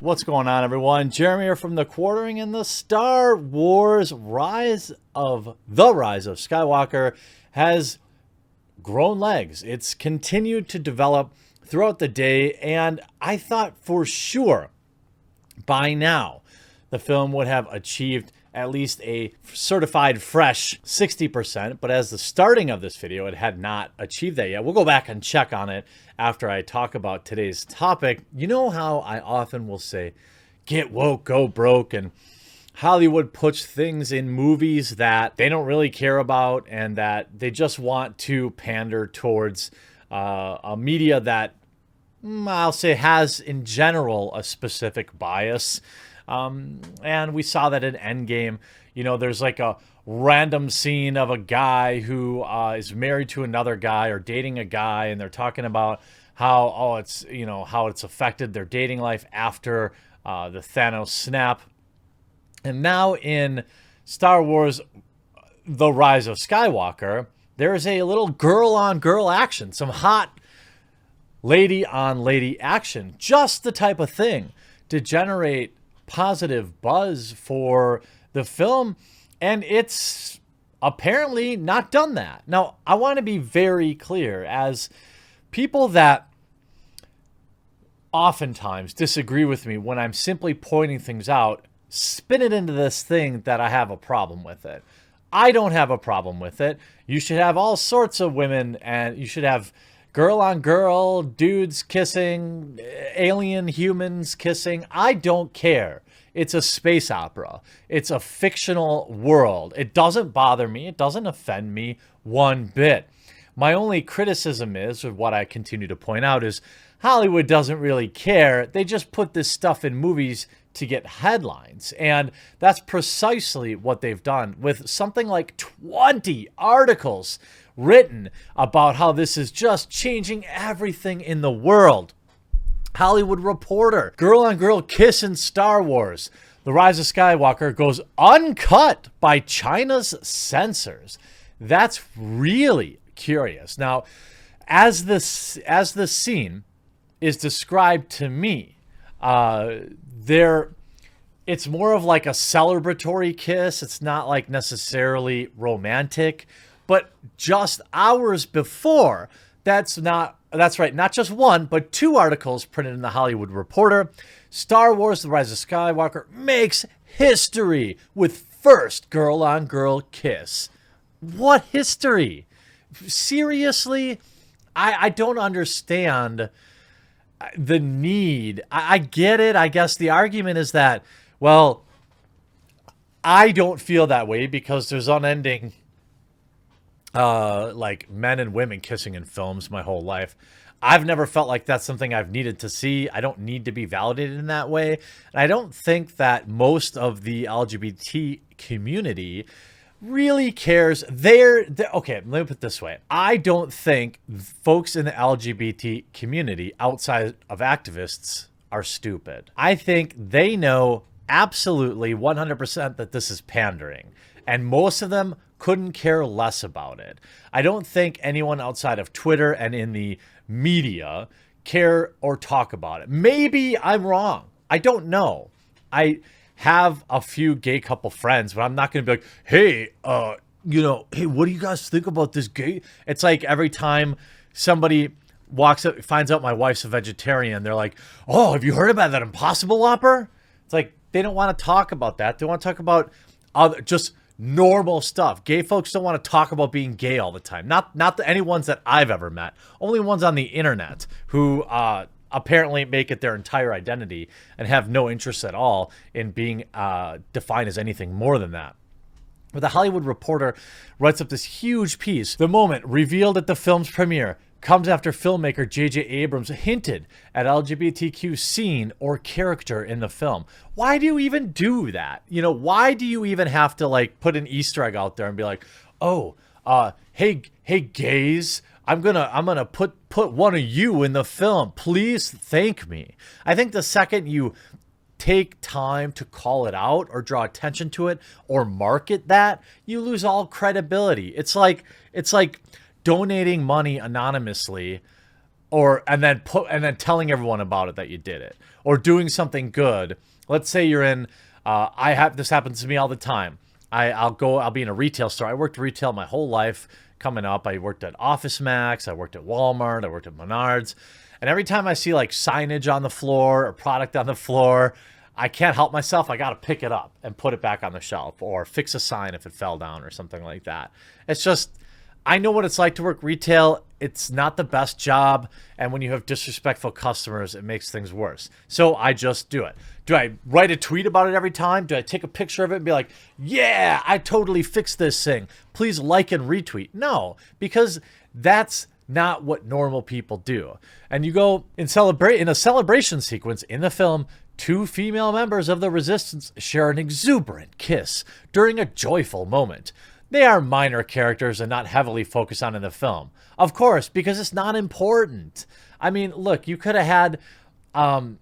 What's going on, everyone? Jeremy here from The Quartering, and the Star Wars Rise of Skywalker has grown legs. It's continued to develop throughout the day, and I thought for sure by now the film would have achieved at least a certified fresh 60%, but as the starting of this video, it had not achieved that yet. We'll go back and check on it after I talk about today's topic. You know how I often will say, get woke, go broke, and Hollywood puts things in movies that they don't really care about and that they just want to pander towards a media that I'll say has in general a specific bias. And we saw that in Endgame. You know, there's like a random scene of a guy who is married to another guy or dating a guy, and they're talking about how it's affected their dating life after the Thanos snap. And now in Star Wars The Rise of Skywalker, there's a little girl-on-girl action, some hot lady-on-lady action, just the type of thing to generate positive buzz for the film, and it's apparently not done that. Now, I want to be very clear, as people that oftentimes disagree with me when I'm simply pointing things out, spin it into this thing that I have a problem with it. I don't have a problem with it. You should have all sorts of women, and you should have girl on girl, dudes kissing, alien humans kissing. I don't care. It's a space opera. It's a fictional world. It doesn't bother me. It doesn't offend me one bit. My only criticism is, or what I continue to point out, is Hollywood doesn't really care. They just put this stuff in movies to get headlines. And that's precisely what they've done with something like 20 articles written about how this is just changing everything in the world. Hollywood Reporter, girl-on-girl kiss in Star Wars. The Rise of Skywalker goes uncut by China's censors. That's really curious. Now, as the scene is described to me, it's more of like a celebratory kiss. It's not like necessarily romantic. But just hours before, that's right, not just one, but two articles printed in the Hollywood Reporter. Star Wars The Rise of Skywalker makes history with first girl-on-girl kiss. What history? Seriously? I don't understand the need. I get it. I guess the argument is that, well, I don't feel that way because there's unending like men and women kissing in films my whole life. I've never felt like that's something I've needed to see. I don't need to be validated in that way. And I don't think that most of the LGBT community really cares. Okay, let me put it this way. I don't think folks in the LGBT community outside of activists are stupid. I think they know absolutely 100% that this is pandering. And most of them couldn't care less about it. I don't think anyone outside of Twitter and in the media care or talk about it. Maybe I'm wrong. I don't know. I have a few gay couple friends, but I'm not going to be like, hey, hey, what do you guys think about this gay? It's like every time somebody walks up, finds out my wife's a vegetarian, they're like, oh, have you heard about that Impossible Whopper? It's like, they don't want to talk about that. They want to talk about just normal stuff. Gay folks don't want to talk about being gay all the time. Not any ones that I've ever met. Only ones on the internet who apparently make it their entire identity and have no interest at all in being defined as anything more than that. But the Hollywood Reporter writes up this huge piece. The moment revealed at the film's premiere comes after filmmaker J.J. Abrams hinted at LGBTQ scene or character in the film. Why do you even do that? You know, why do you even have to like put an Easter egg out there and be like, oh, hey gays, I'm gonna put one of you in the film. Please thank me. I think the second you take time to call it out or draw attention to it or market that, you lose all credibility. It's like donating money anonymously and then telling everyone about it that you did it, or doing something good. Let's say you're in this happens to me all the time. I'll be in a retail store. I worked retail my whole life coming up. I worked at Office Max, I worked at Walmart, I worked at Menards. And every time I see like signage on the floor or product on the floor, I can't help myself. I got to pick it up and put it back on the shelf, or fix a sign if it fell down or something like that. It's just, I know what it's like to work retail. It's not the best job. And when you have disrespectful customers, it makes things worse. So I just do it. Do I write a tweet about it every time? Do I take a picture of it and be like, yeah, I totally fixed this thing, please like and retweet? No, because that's not what normal people do. And you go in a celebration sequence in the film, two female members of the resistance share an exuberant kiss during a joyful moment. They are minor characters and not heavily focused on in the film. Of course, because it's not important. I mean, look, you could have had, Kylo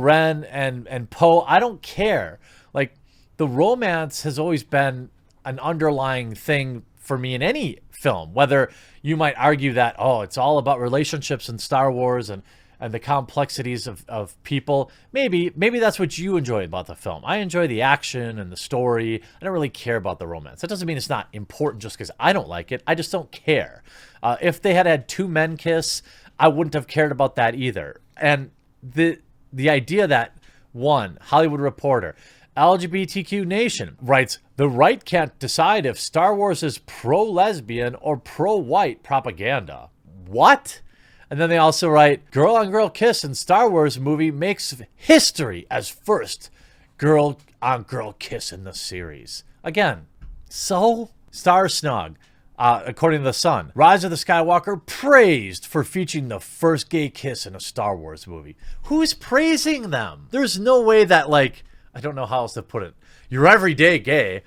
Ren and Poe. I don't care. Like, the romance has always been an underlying thing for me in any film. Whether you might argue that, oh, it's all about relationships in Star Wars and the complexities of people. Maybe that's what you enjoy about the film. I enjoy the action and the story. I don't really care about the romance. That doesn't mean it's not important just because I don't like it. I just don't care. If they had two men kiss, I wouldn't have cared about that either. And the idea that, one, Hollywood Reporter, LGBTQ Nation writes, the right can't decide if Star Wars is pro-lesbian or pro-white propaganda. What? And then they also write, girl-on-girl kiss in Star Wars movie makes history as first girl-on-girl kiss in the series. Again, so? Star Snog, according to The Sun, Rise of the Skywalker praised for featuring the first gay kiss in a Star Wars movie. Who's praising them? There's no way that, like, I don't know how else to put it, you're everyday gay.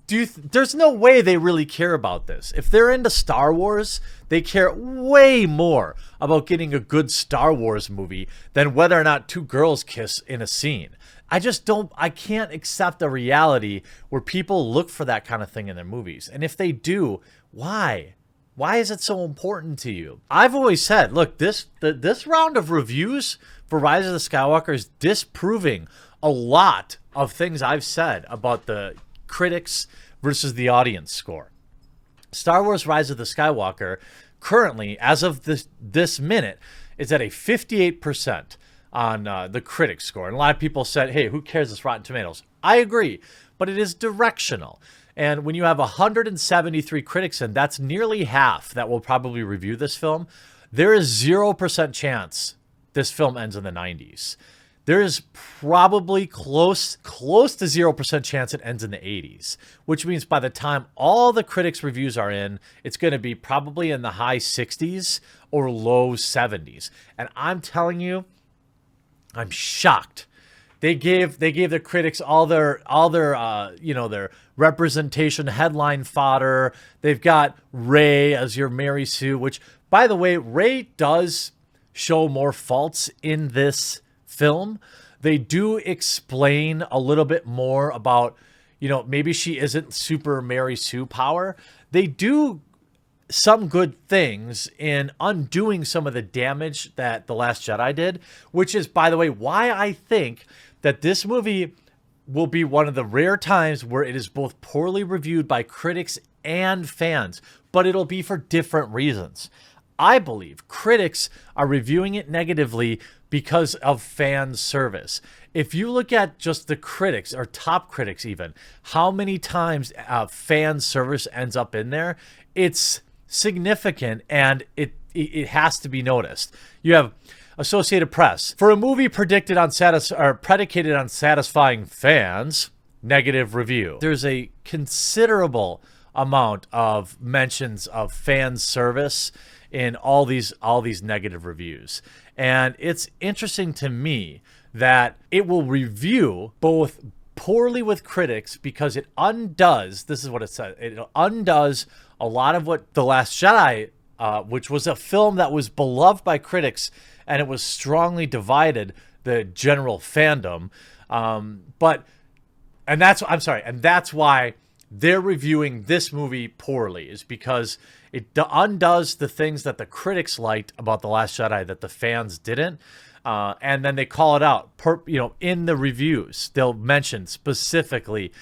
There's no way they really care about this. If they're into Star Wars, they care way more about getting a good Star Wars movie than whether or not two girls kiss in a scene. I can't accept a reality where people look for that kind of thing in their movies. And if they do, why? Why is it so important to you? I've always said, look, this round of reviews for Rise of the Skywalker is disproving a lot of things I've said about the critics versus the audience score. Star Wars Rise of the Skywalker currently, as of this minute, is at a 58% on the critic score. And a lot of people said, hey, who cares, it's Rotten Tomatoes? I agree, but it is directional. And when you have 173 critics, and that's nearly half that will probably review this film, there is 0% chance this film ends in the 90s. There is probably close to 0% chance it ends in the 80s, which means by the time all the critics' reviews are in, it's going to be probably in the high 60s or low 70s. And I'm telling you, I'm shocked. They gave the critics all their their representation headline fodder. They've got Rey as your Mary Sue, which, by the way, Rey does show more faults in this film. They do explain a little bit more about, maybe she isn't super Mary Sue power. They do some good things in undoing some of the damage that The Last Jedi did, which is, by the way, why I think that this movie will be one of the rare times where it is both poorly reviewed by critics and fans, but it'll be for different reasons. I believe critics are reviewing it negatively because of fan service. If you look at just the critics, or top critics even, how many times fan service ends up in there, it's significant, and it has to be noticed. You have Associated Press. For a movie predicated on satisfying fans, negative review. There's a considerable amount of mentions of fan service in all these negative reviews. And it's interesting to me that it will review both poorly with critics because it undoes, this is what it says, it undoes a lot of what The Last Jedi, which was a film that was beloved by critics and it was strongly divided, the general fandom. And that's why they're reviewing this movie poorly, is because It undoes the things that the critics liked about The Last Jedi that the fans didn't. And then they call it out, in the reviews. They'll mention specifically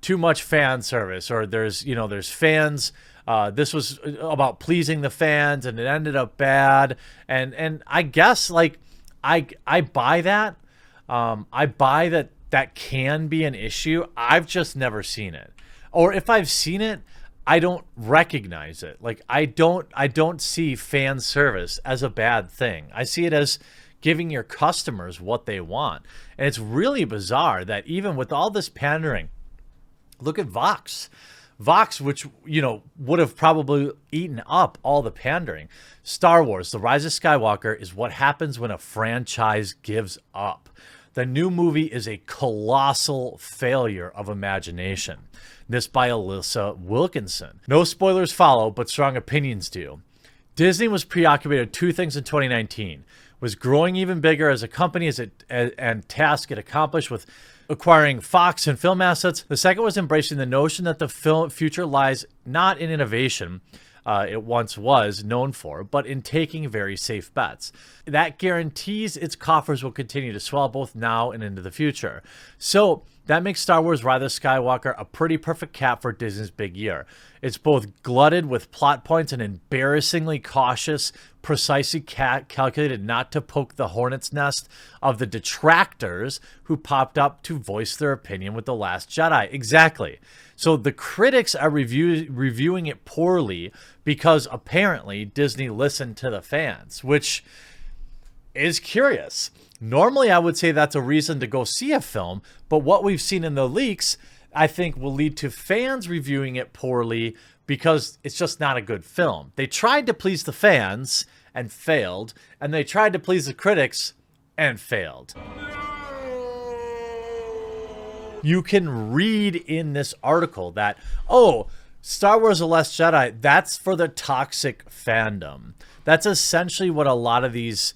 too much fan service, or there's fans. This was about pleasing the fans, and it ended up bad. And I guess I buy that. I buy that can be an issue. I've just never seen it, or if I've seen it, I don't recognize it. Like I don't see fan service as a bad thing. I see it as giving your customers what they want. And it's really bizarre that even with all this pandering, look at Vox. Vox, which, would have probably eaten up all the pandering. Star Wars, The Rise of Skywalker is what happens when a franchise gives up. The new movie is a colossal failure of imagination. This by Alyssa Wilkinson. No spoilers follow, but strong opinions do. Disney was preoccupied with two things in 2019. Was growing even bigger as a company and task it accomplished with acquiring Fox and film assets. The second was embracing the notion that the film future lies not in innovation, it once was known for, but in taking very safe bets. That guarantees its coffers will continue to swell both now and into the future. So that makes Star Wars Rise of Skywalker a pretty perfect cap for Disney's big year. It's both glutted with plot points and embarrassingly cautious, precisely calculated not to poke the hornet's nest of the detractors who popped up to voice their opinion with The Last Jedi. Exactly. So the critics are reviewing it poorly because apparently Disney listened to the fans, which is curious. Normally, I would say that's a reason to go see a film, but what we've seen in the leaks, I think, will lead to fans reviewing it poorly because it's just not a good film. They tried to please the fans and failed, and they tried to please the critics and failed. You can read in this article that, Star Wars The Last Jedi, that's for the toxic fandom. That's essentially what a lot of these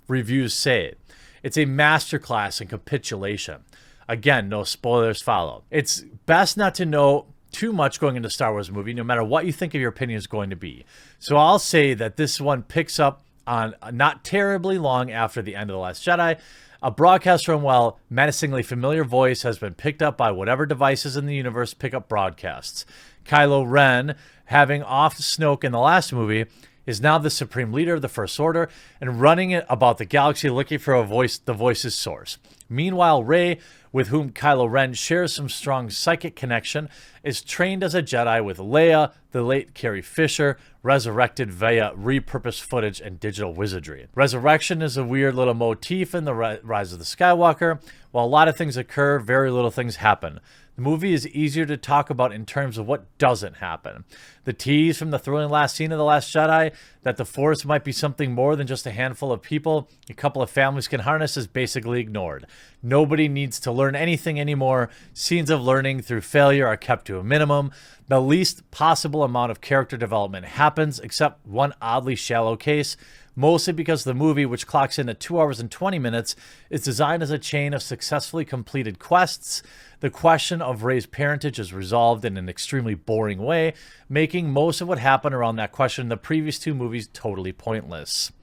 reviews say. It's a masterclass in capitulation. Again, no spoilers follow. It's best not to know too much going into Star Wars movie, no matter what you think of your opinion is going to be. So I'll say that this one picks up on not terribly long after the end of The Last Jedi. A broadcast from, menacingly familiar voice has been picked up by whatever devices in the universe pick up broadcasts. Kylo Ren, having offed Snoke in the last movie, is now the supreme leader of the First Order and running it about the galaxy looking for the voice's source. Meanwhile, Rey, with whom Kylo Ren shares some strong psychic connection, is trained as a Jedi with Leia, the late Carrie Fisher, resurrected via repurposed footage and digital wizardry. Resurrection is a weird little motif in the Rise of the Skywalker. While a lot of things occur, very little things happen. The movie is easier to talk about in terms of what doesn't happen. The tease from the thrilling last scene of The Last Jedi that the Force might be something more than just a handful of people a couple of families can harness is basically ignored. Nobody needs to learn anything anymore. Scenes of learning through failure are kept to a minimum. The least possible amount of character development happens, except one oddly shallow case, mostly because the movie, which clocks in at 2 hours and 20 minutes, is designed as a chain of successfully completed quests. The question of Rey's parentage is resolved in an extremely boring way, making most of what happened around that question in the previous two movies totally pointless.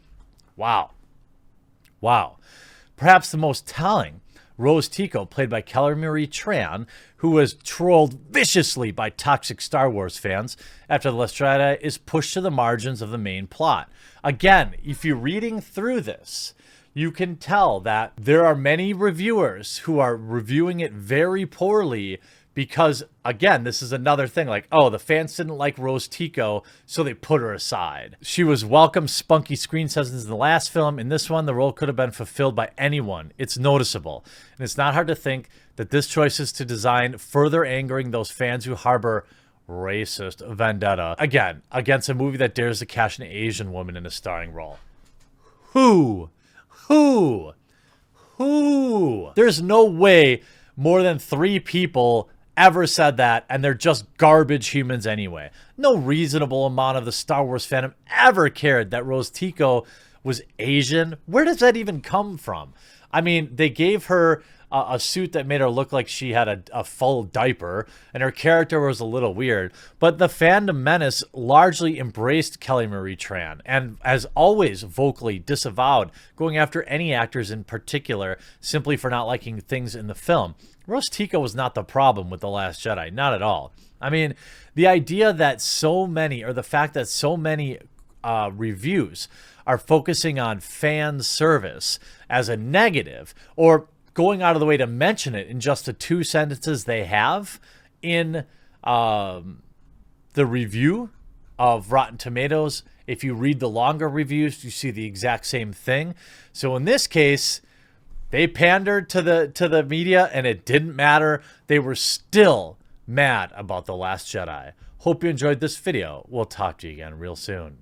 Wow. Perhaps the most telling, Rose Tico, played by Kelly Marie Tran, who was trolled viciously by toxic Star Wars fans after The Last Jedi, is pushed to the margins of the main plot. Again, if you're reading through this, you can tell that there are many reviewers who are reviewing it very poorly because, again, this is another thing like, the fans didn't like Rose Tico, so they put her aside. She was welcome spunky screen presence in the last film. In this one, the role could have been fulfilled by anyone. It's noticeable. And it's not hard to think that this choice is to design further angering those fans who harbor racist vendetta, again, against a movie that dares to cast an Asian woman in a starring role. Who? There's no way more than 3 people ever said that, and they're just garbage humans anyway. No reasonable amount of the Star Wars fandom ever cared that Rose Tico was Asian. Where does that even come from? I mean, they gave her a suit that made her look like she had a full diaper, and her character was a little weird. But the fandom menace largely embraced Kelly Marie Tran, and as always vocally disavowed going after any actors in particular simply for not liking things in the film. Rose Tico was not the problem with The Last Jedi, not at all. I mean, the idea that so many, or the fact that so many reviews are focusing on fan service as a negative, or going out of the way to mention it in just the 2 sentences they have in the review of Rotten Tomatoes. If you read the longer reviews, you see the exact same thing. So in this case, they pandered to the media, and it didn't matter. They were still mad about The Last Jedi. Hope you enjoyed this video. We'll talk to you again real soon.